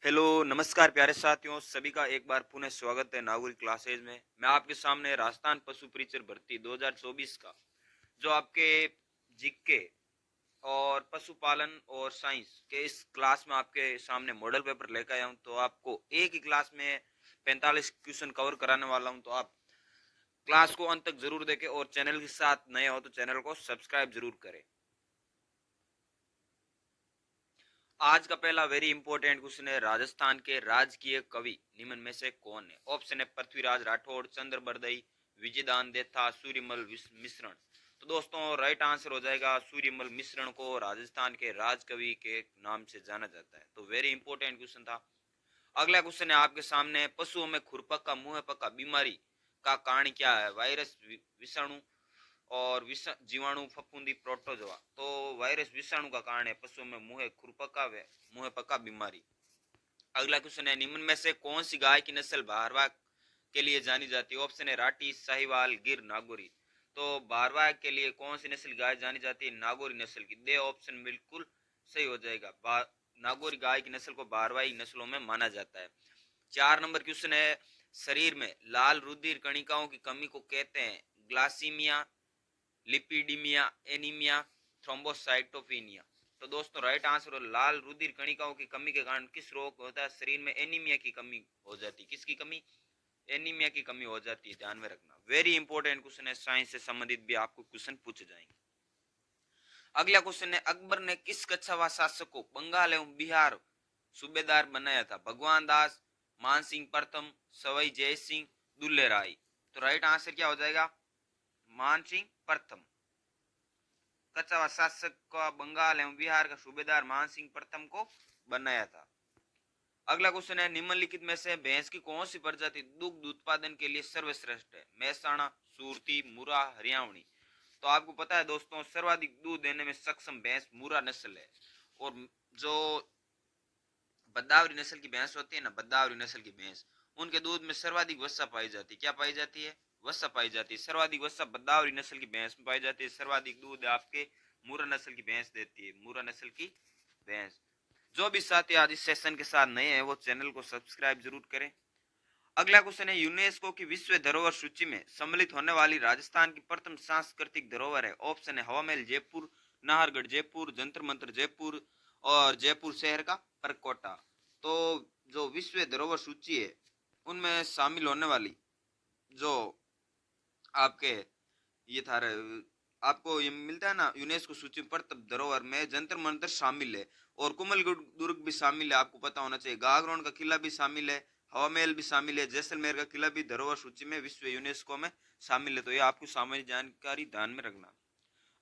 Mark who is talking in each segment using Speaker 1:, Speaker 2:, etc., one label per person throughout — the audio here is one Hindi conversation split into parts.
Speaker 1: हेलो नमस्कार प्यारे साथियों, सभी का एक बार पुनः स्वागत है नागुल क्लासेज में। मैं आपके सामने राजस्थान पशु परिचर भर्ती 2024 का जो आपके जीके और पशुपालन और साइंस के इस क्लास में आपके सामने मॉडल पेपर लेकर आया हूं। तो आपको एक ही क्लास में 45 क्वेश्चन कवर कराने वाला हूं। तो आप क्लास को अंत तक जरूर देखें और चैनल के साथ नए हो तो चैनल को सब्सक्राइब जरूर करें। आज का पहला वेरी इंपॉर्टेंट क्वेश्चन है, राजस्थान के राजकीय कवि निम्न में से कौन है? ऑप्शन है पृथ्वीराज राठौड़, चंद्र बरदई, विजयदान देथा, सूर्यमल मिश्रण। तो दोस्तों राइट आंसर हो जाएगा सूर्यमल मिश्रण को राजस्थान के राजकवि के नाम से जाना जाता है। तो वेरी इंपॉर्टेंट क्वेश्चन था। अगला क्वेश्चन है आपके सामने, पशुओं में खुरपका मुंह पका बीमारी का कारण क्या है? वायरस, विषाणु और जीवाणु, फफूंदी, प्रोटोजोआ। तो वायरस विषाणु का कारण है पशुओं में मुंह पका बीमारी। अगला क्वेश्चन है, निम्न में से कौन सी गाय की नस्ल भारवाह के लिए जानी जाती है? ऑप्शन है राठी, साहिवाल, गिर, नागौरी। तो भारवाह के लिए कौन सी नस्ल गाय जानी जाती है? नागौरी नस्ल की। दे ऑप्शन बिल्कुल सही हो जाएगा। नागौरी गाय की नस्ल को भारवाही नस्लों में माना जाता है। 4 नंबर क्वेश्चन है, शरीर में लाल रुधिर कणिकाओं की कमी को कहते हैं ग्लासीमिया, लिपिडीमिया, एनीमिया, थ्रोम्बोसाइटोपिनिया। तो दोस्तों राइट आंसर, लाल रुधिर कणिकाओं की कमी के कारण किस रोग होता है? शरीर में एनीमिया की कमी हो जाती है। किसकी कमी? एनीमिया की कमी हो जाती है, ध्यान में रखना। वेरी इंपॉर्टेंट क्वेश्चन है, साइंस से संबंधित भी आपको क्वेश्चन पूछे जाएंगे। अगला क्वेश्चन है, अकबर ने किस कच्छावा शासक को बंगाल एवं बिहार सूबेदार बनाया था? भगवान दास, मानसिंह प्रथम, सवाई जय सिंह, दुल्ले राय। तो राइट आंसर क्या हो जाएगा? मानसिंह प्रथम। कच्छावा शासक का बंगाल एवं बिहार का सूबेदार मानसिंह प्रथम को बनाया था। अगला क्वेश्चन है, निम्नलिखित में से भैंस की कौन सी प्रजाति दुग्ध उत्पादन के लिए सर्वश्रेष्ठ है? महसाणा, सुरती, मुरा, हरियाणवी। तो आपको पता है दोस्तों, सर्वाधिक दूध देने में सक्षम भैंस मुरा नस्ल है। और जो बदावरी नस्ल की भैंस होती है ना, बदावरी नस्ल की भैंस, उनके दूध में सर्वाधिक वसा पाई जाती है। क्या पाई जाती है? वसा पाई जाती है। सर्वाधिक वसा बदावरी नस्ल की भैंस में पाई जाती है। सर्वाधिक दूध आपके मुरा नस्ल की भैंस देती है, मुरा नस्ल की भैंस। जो भी साथी आज इस सेशन के साथ नए हैं वो चैनल को सब्सक्राइब जरूर करें। अगला क्वेश्चन है, यूनेस्को की विश्व धरोहर सूची में सम्मिलित होने वाली राजस्थान की प्रथम सांस्कृतिक धरोहर है? ऑप्शन है हवा महल जयपुर, नाहरगढ़ जयपुर, जंतर मंतर जयपुर और जयपुर शहर का परकोटा। तो जो विश्व धरोहर सूची है उनमें शामिल होने वाली जो आपके ये था, आपको ये मिलता है ना यूनेस्को सूची पर, तब धरोहर में जंतर मंतर शामिल है और कुमल दुर्ग भी शामिल है। आपको पता होना चाहिए, गागरोन का किला भी शामिल है, हवा महल भी शामिल है, जैसलमेर का किला भी धरोहर सूची में विश्व यूनेस्को में शामिल है। तो ये आपकी सामान्य जानकारी ध्यान में रखना।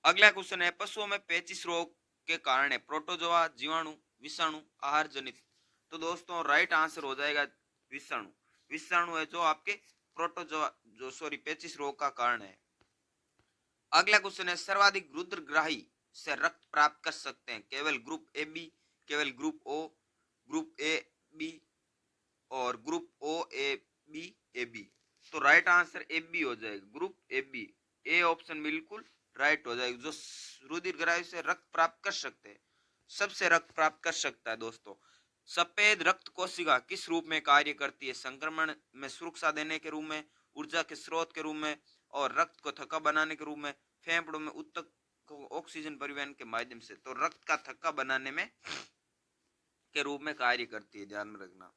Speaker 1: अगला क्वेश्चन है, पशुओं में पेचिश रोग के कारण है प्रोटोजोआ, जीवाणु, विषाणु, आहार जनित। तो दोस्तों राइट आंसर हो जाएगा विषाणु। विषाणु है जो आपके प्रोटोजोआ जो सॉरी पेचिश रोग का कारण है। अगला क्वेश्चन है, सर्वाधिक रुद्रग्राही से रक्त प्राप्त कर सकते हैं केवल ग्रुप ए बी, केवल group O, group A B और group O A B A B. तो राइट आंसर ए बी हो जाएगा, group A B. A option बिल्कुल राइट हो जाएगा। जो रुधिरग्राही से रक्त प्राप्त कर सकते हैं, सबसे रक्त प्राप्त कर सकता है दोस्तों। सफेद रक्त कोशिका किस रूप में कार्य करती है? संक्रमण में सुरक्षा देने के रूप में, ऊर्जा के स्रोत के रूप में और रक्त को थक्का बनाने के रूप में, फेफड़ों में उत्तक ऑक्सीजन परिवहन के माध्यम से। तो रक्त का थक्का बनाने में के रूप में कार्य करती है, ध्यान में रखना।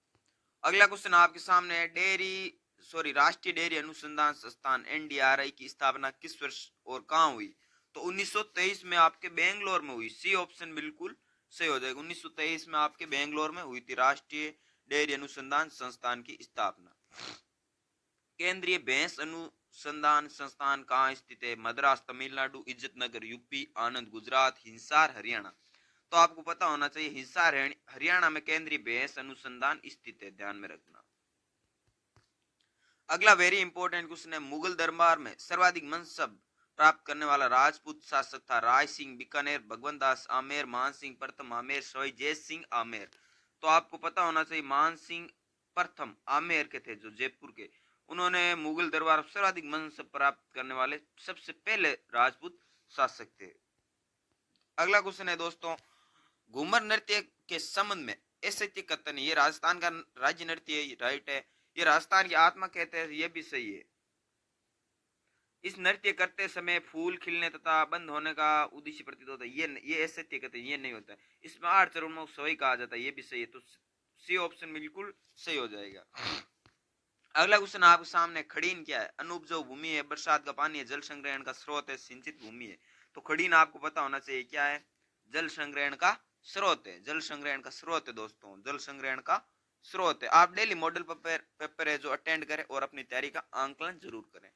Speaker 1: अगला क्वेश्चन आपके सामने है, राष्ट्रीय डेयरी अनुसंधान संस्थान एनडीआरआई की स्थापना किस वर्ष और कहां हुई? तो 1923 में आपके बेंगलोर में हुई। सी ऑप्शन बिल्कुल सही हो जाएगा। 1923 में आपके बेंगलोर में हुई थी राष्ट्रीय डेयरी अनुसंधान संस्थान की स्थापना। केंद्रीय भैंस अनुसंधान संस्थान कहाँ स्थित है? मद्रास तमिलनाडु, इज्जतनगर यूपी, आनंद गुजरात, हिसार हरियाणा। तो आपको पता होना चाहिए हिसार हरियाणा में केंद्रीय भैंस अनुसंधान स्थित है, ध्यान में रखना। अगला वेरी इंपॉर्टेंट क्वेश्चन है, मुगल दरबार में सर्वाधिक मनसब प्राप्त करने वाला राजपूत शासक था? राय सिंह बीकानेर, भगवंत दास आमेर, मान सिंह प्रथम आमेर, सवाई जय सिंह आमेर। तो आपको पता होना चाहिए मान सिंह प्रथम आमेर के थे, जो जयपुर के। उन्होंने मुगल दरबार सर्वाधिक मनसब प्राप्त करने वाले सबसे पहले राजपूत शासक थे। अगला क्वेश्चन है दोस्तों, घूमर नृत्य के संबंध में असत्य कथन है, ये राजस्थान का राज्य नृत्य है, राइट है। ये राजस्थान की आत्मा कहते हैं, ये भी सही है। इस नृत्य करते समय फूल खिलने तथा बंद होने का उद्देश्य प्रतीत होता है, ये असत्य कहते हैं, ये नहीं होता है। इसमें 8 चरणों सही कहा जाता है, ये भी सही है। तो सी ऑप्शन बिल्कुल सही हो जाएगा। अगला क्वेश्चन आपके सामने, खड़ीन क्या है? अनुपजाऊ भूमि है, बरसात का पानी है, जल संग्रहण का स्रोत है, सिंचित भूमि है। तो खड़ीन आपको पता होना चाहिए क्या है, जल संग्रहण का स्रोत है। जल संग्रहण का स्रोत है दोस्तों, जल संग्रहण का स्रोत है। आप डेली मॉडल पेपर है जो अटेंड करें और अपनी तैयारी का आंकलन जरूर करें।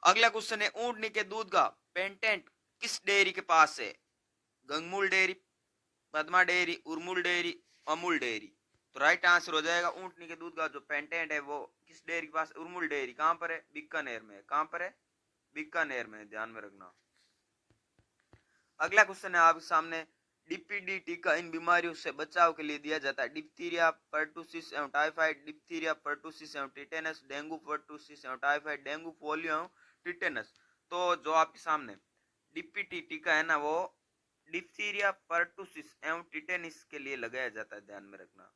Speaker 1: अगला क्वेश्चन है, ऊंटनी के दूध का पेटेंट किस डेयरी के पास है? Gangmool dairy, Padma dairy, Urmul dairy, Amul dairy. तो राइट आंसर हो जाएगा, ऊंटनी के दूध का जो पेटेंट है वो किस डेयरी के पास? उर्मुल डेयरी। कहां पर है? बीकानेर में। कहां पर है? बीकानेर में, ध्यान में रखना। अगला क्वेश्चन है आपके सामने, डीपीडी टीका इन बीमारियों से बचाव के लिए दिया जाता है? डिप्थीरिया, पर्टुसिस एवं टाइफाइड, डिप्थीरिया, पर्टुसिस एवं टिटेनस, डेंगू, पर्टुसिस एवं टाइफाइड, डेंगू, पोलियो एवं टिटेनस। तो जो आपके सामने डीपीटी टीका है ना, वो डिप्थीरिया, पर्टुसिस एवं टिटेनस के लिए लगाया जाता है, ध्यान में रखना।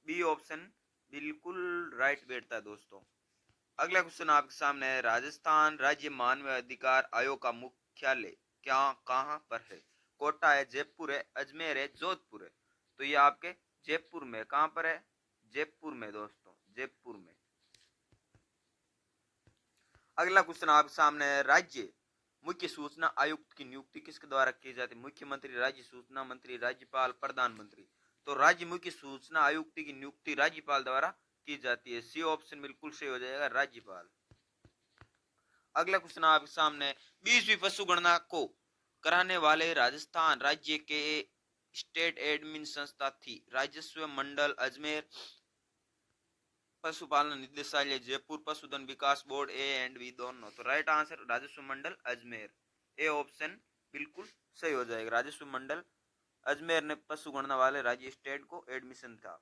Speaker 1: बी ऑप्शन बिल्कुल राइट बैठता है दोस्तों। अगला क्वेश्चन आपके सामने है, राजस्थान राज्य मानव अधिकार आयोग का मुख्यालय क्या कहां पर है? कोटा है, जयपुर है, अजमेर है, जोधपुर है। तो ये आपके जयपुर में। कहां पर है? जयपुर में दोस्तों, जयपुर में। अगला क्वेश्चन आपके सामने है, राज्य मुख्य सूचना आयुक्त की नियुक्ति किसके द्वारा की जाती है? मुख्यमंत्री, राज्य सूचना मंत्री, राज्यपाल, प्रधानमंत्री। तो राज्य मुख्य सूचना आयुक्त की नियुक्ति राज्यपाल द्वारा की जाती है। सी ऑप्शन बिल्कुल सही हो जाएगा, राज्यपाल। अगला क्वेश्चन आपके सामने, 20वीं पशु गणना को कराने वाले राजस्थान राज्य के स्टेट एडमिन संस्था थी? राजस्व मंडल, अजमेर, पशुपालन निदेशालय, जयपुर, पशुधन विकास बोर्ड। ए एंड बी दोनों। तो राइट आंसर राजस्व मंडल, अजमेर। ए ऑप्शन बिल्कुल सही हो जाएगा, राजस्व मंडल अजमेर ने पशु गणना वाले राज्य स्टेट को एडमिशन था।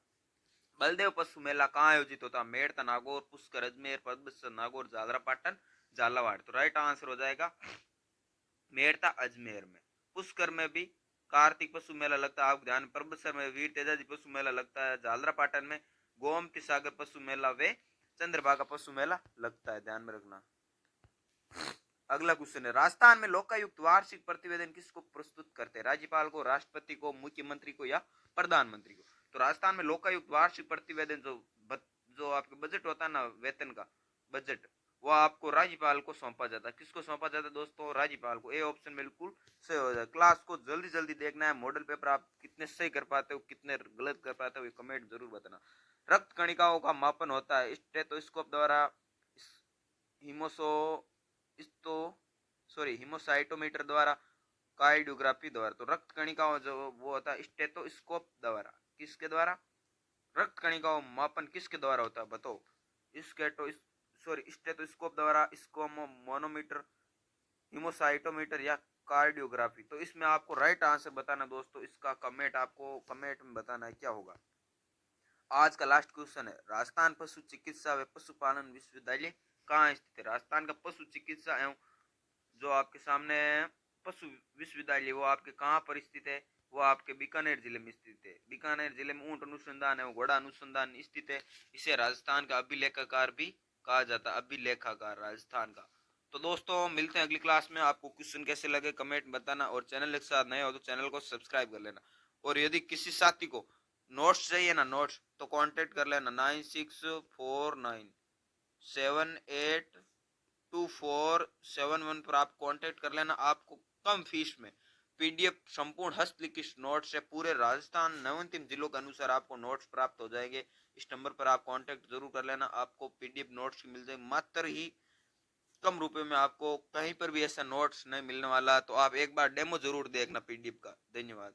Speaker 1: बलदेव पशु मेला कहाँ आयोजित होता? मेड़ता नागौर, पुष्कर अजमेर, पद्मसर नागौर, जालरा पाटन, झालावाड़। तो राइट आंसर हो जाएगा मेड़ता अजमेर में। पुष्कर में भी कार्तिक पशु मेला लगता है, आपको ध्यान। परबतसर में वीर तेजाजी पशु मेला लगता है। झालरा पाटन में गोमती सागर पशु मेला व चंद्रभागा पशु मेला लगता है, ध्यान में रखना। अगला क्वेश्चन है, राजस्थान में लोकायुक्त वार्षिक प्रतिवेदन किसको प्रस्तुत करते हैं? राज्यपाल को, राष्ट्रपति को, मुख्यमंत्री को या प्रधानमंत्री को? तो राजस्थान में लोकायुक्त वार्षिक प्रतिवेदन जो आपके बजट होता है ना, वेतन का बजट, वो आपको राज्यपाल को सौंपा जाता है। किसको सौंपा जाता है दोस्तों? राज्यपाल को। ए ऑप्शन बिल्कुल सही हो जाए। क्लास को जल्दी जल्दी देखना है, मॉडल पेपर आप कितने सही कर पाते हो, कितने गलत कर पाते हो, ये कमेंट जरूर बताना। रक्त कणिकाओं का मापन होता है स्टेथोस्कोप द्वारा, हिमोसो इस्तो हिमोसाइटोमीटर द्वारा, कार्डियोग्राफी द्वारा। तो रक्त कणिकाओं जो वो होता है स्टेथोस्कोप द्वारा। किसके द्वारा? रक्त कणिकाओं मापन किसके द्वारा होता है बताओ? स्टेथोस्कोप द्वारा, मोनोमीटर, हिमोसाइटोमीटर या कार्डियोग्राफी। तो इसमें आपको राइट आंसर बताना दोस्तों, इसका कमेंट आपको कमेंट में बताना है क्या होगा। आज का लास्ट क्वेश्चन है, राजस्थान पशु चिकित्सा व पशुपालन विश्वविद्यालय कहाँ स्थित है? राजस्थान का पशु चिकित्सा एवं जो आपके सामने पशु विश्वविद्यालय वो आपके कहाँ पर स्थित है? वो आपके बीकानेर जिले में स्थित है। बीकानेर जिले में ऊंट अनुसंधान एवं घोड़ा अनुसंधान स्थित है। इसे राजस्थान का अभिलेखागार भी कहा जाता है, अभिलेखागार राजस्थान का। तो दोस्तों मिलते हैं अगली क्लास में। आपको क्वेश्चन कैसे लगे कमेंट बताना, और चैनल के साथ नए हो तो चैनल को सब्सक्राइब कर लेना। और यदि किसी साथी को नोट्स चाहिए ना, नोट्स, तो कांटेक्ट कर लेना 9649782471 पर आप कांटेक्ट कर लेना। आपको कम फीस में पीडीएफ संपूर्ण हस्तलिखित नोट्स है, पूरे राजस्थान 29 जिलों के अनुसार आपको नोट्स प्राप्त हो जाएंगे। इस नंबर पर आप कांटेक्ट जरूर कर लेना, आपको पीडीएफ नोट्स मिल जाएंगे मात्र ही कम रुपए में। आपको कहीं पर भी ऐसा नोट्स नहीं मिलने वाला, तो आप एक बार डेमो जरूर देखना पीडीएफ का। धन्यवाद।